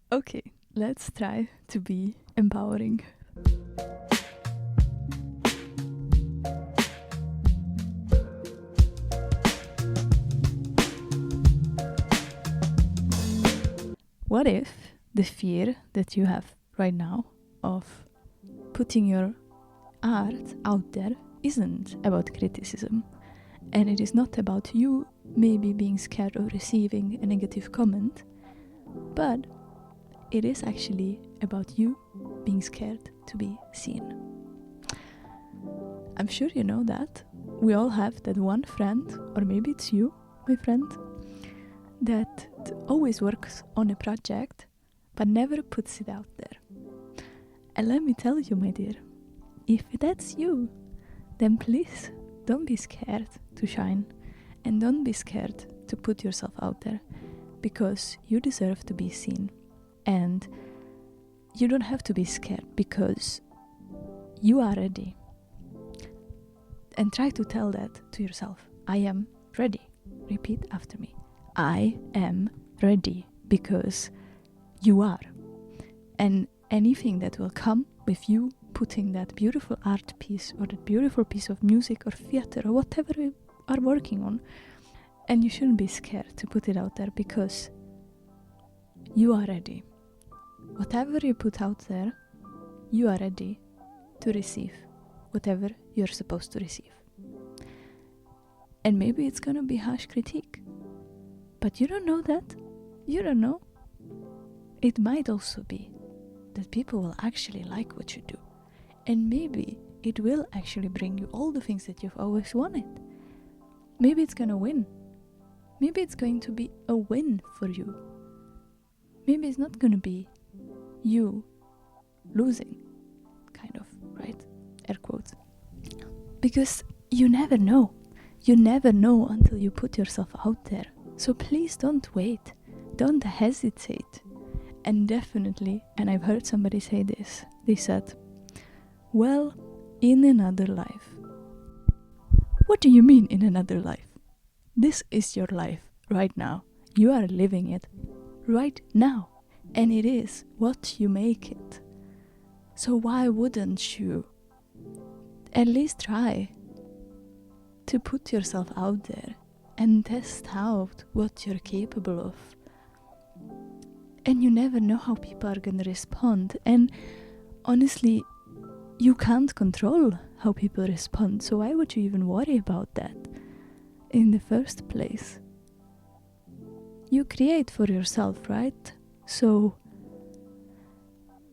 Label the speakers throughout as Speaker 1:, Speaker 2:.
Speaker 1: Okay, let's try to be empowering. What if the fear that you have right now of putting your art out there isn't about criticism, and it is not about you maybe being scared of receiving a negative comment, but it is actually about you being scared to be seen. I'm sure you know that. We all have that one friend, or maybe it's you, my friend, that always works on a project but never puts it out there. And let me tell you, my dear, if that's you, then please don't be scared to shine, and don't be scared to put yourself out there, because you deserve to be seen. And you don't have to be scared, because you are ready. And try to tell that to yourself. I am ready. Repeat after me. I am ready, because you are. And anything that will come with you putting that beautiful art piece or that beautiful piece of music or theater or whatever you are working on, and you shouldn't be scared to put it out there, because you are ready. Whatever you put out there, you are ready to receive whatever you're supposed to receive. And maybe it's gonna be harsh critique, but you don't know that. You don't know. It might also be that people will actually like what you do, and maybe it will actually bring you all the things that you've always wanted. Maybe it's gonna win. Maybe it's going to be a win for you. Maybe it's not gonna be you losing, kind of, right? Air quotes. Because you never know. You never know until you put yourself out there. So please don't wait. Don't hesitate. And definitely, and I've heard somebody say this, they said, well, in another life. What do you mean in another life? This is your life right now. You are living it right now. And it is what you make it. So why wouldn't you at least try to put yourself out there and test out what you're capable of? And you never know how people are gonna respond. And honestly, you can't control how people respond. So why would you even worry about that in the first place? You create for yourself, right? So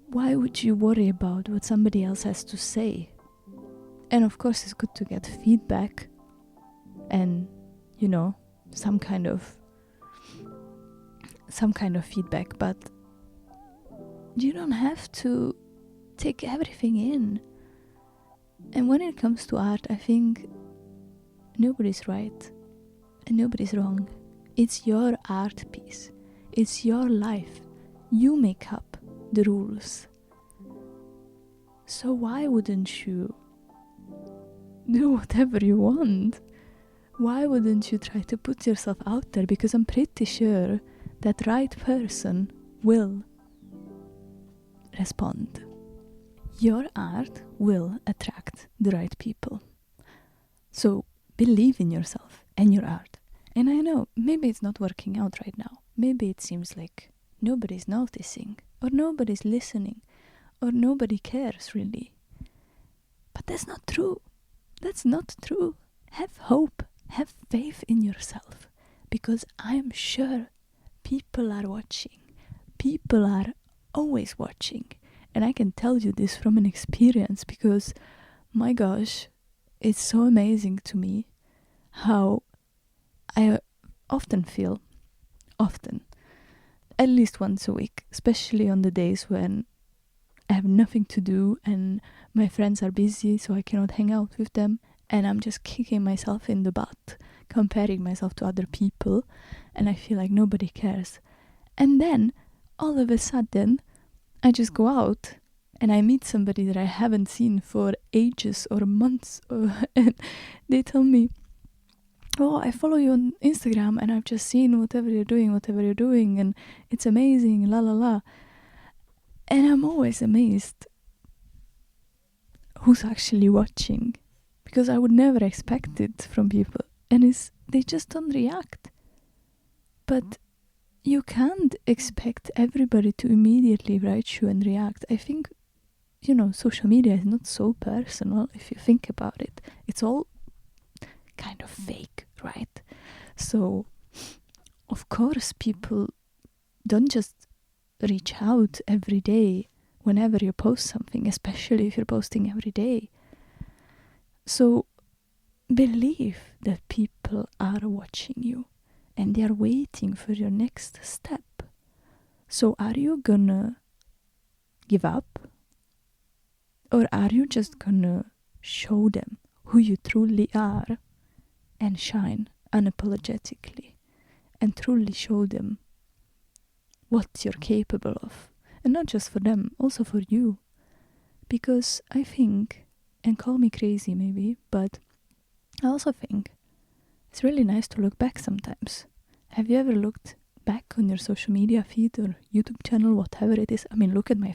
Speaker 1: why would you worry about what somebody else has to say? And of course, it's good to get feedback and, you know, some kind of feedback, but you don't have to take everything in. And when it comes to art, I think nobody's right and nobody's wrong. It's your art piece. It's your life. You make up the rules. So why wouldn't you do whatever you want? Why wouldn't you try to put yourself out there? Because I'm pretty sure that right person will respond. Your art will attract the right people. So believe in yourself and your art. And I know, maybe it's not working out right now. Maybe it seems like nobody's noticing, or nobody's listening, or nobody cares really. But that's not true. That's not true. Have hope. Have faith in yourself. Because I'm sure people are watching. People are always watching. And I can tell you this from an experience, because, my gosh, it's so amazing to me how I often feel, at least once a week, especially on the days when I have nothing to do and my friends are busy, so I cannot hang out with them, and I'm just kicking myself in the butt, comparing myself to other people, and I feel like nobody cares. And then, all of a sudden, I just go out and I meet somebody that I haven't seen for ages or months, and they tell me, oh, I follow you on Instagram and I've just seen whatever you're doing, and it's amazing, la la la. And I'm always amazed who's actually watching, because I would never expect it from people, and they just don't react. But you can't expect everybody to immediately write you and react. I think, social media is not so personal if you think about it. It's all kind of fake, right? So, of course, people don't just reach out every day whenever you post something, especially if you're posting every day. So, believe that people are watching you and they are waiting for your next step. So, are you gonna give up? Or are you just gonna show them who you truly are and shine unapologetically and truly show them what you're capable of? And not just for them, also for you. Because I think, and call me crazy maybe, but I also think it's really nice to look back sometimes. Have you ever looked back on your social media feed or YouTube channel, whatever it is? I mean, look at my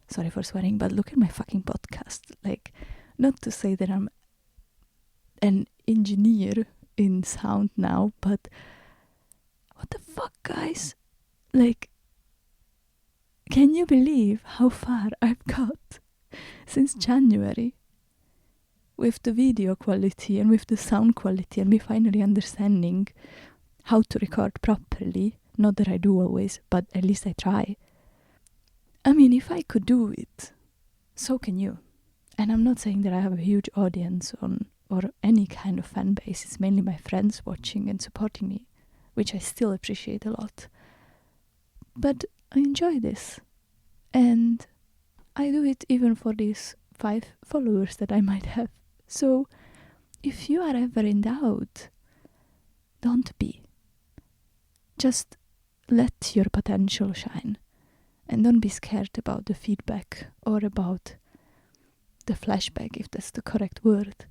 Speaker 1: sorry for swearing, but look at my fucking podcast. Like, not to say that I'm an engineer in sound now, but what the fuck, guys? Like, can you believe how far I've got since January? With the video quality and with the sound quality, and me finally understanding how to record properly. Not that I do always, but at least I try. I mean, if I could do it, so can you. And I'm not saying that I have a huge audience or any kind of fan base. It's mainly my friends watching and supporting me, which I still appreciate a lot. But I enjoy this. And I do it even for these 5 followers that I might have. So if you are ever in doubt, don't be. Just let your potential shine. And don't be scared about the feedback or about the flashback, if that's the correct word.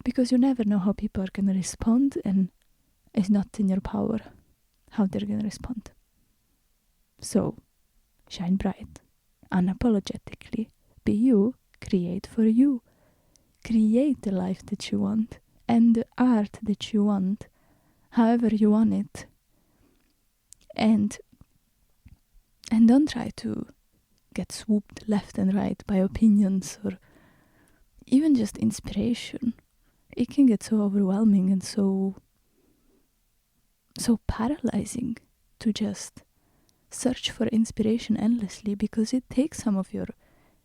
Speaker 1: Because you never know how people are going to respond, and it's not in your power how they're going to respond. So, shine bright, unapologetically. Be you, create for you. Create the life that you want and the art that you want, however you want it. And don't try to get swooped left and right by opinions or even just inspiration. It can get so overwhelming and so paralyzing to just search for inspiration endlessly, because it takes some of your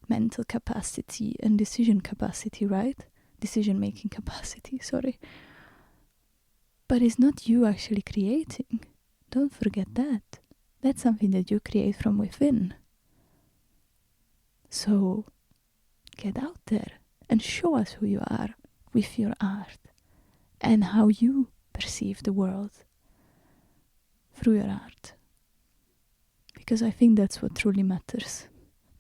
Speaker 1: mental capacity and decision capacity, right? Decision-making capacity, sorry. But it's not you actually creating. Don't forget that. That's something that you create from within. So, get out there and show us who you are with your art and how you perceive the world through your art. Because I think that's what truly matters.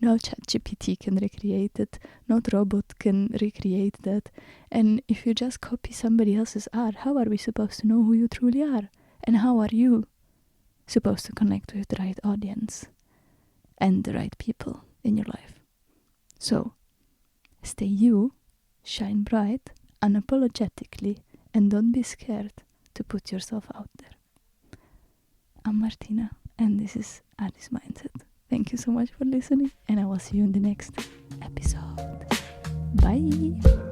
Speaker 1: No ChatGPT can recreate it, no robot can recreate that. And if you just copy somebody else's art, how are we supposed to know who you truly are? And how are you supposed to connect with the right audience and the right people in your life? So, stay you, shine bright, unapologetically, and don't be scared to put yourself out there. I'm Martina, and this is Addis Mindset. Thank you so much for listening, and I will see you in the next episode. Bye!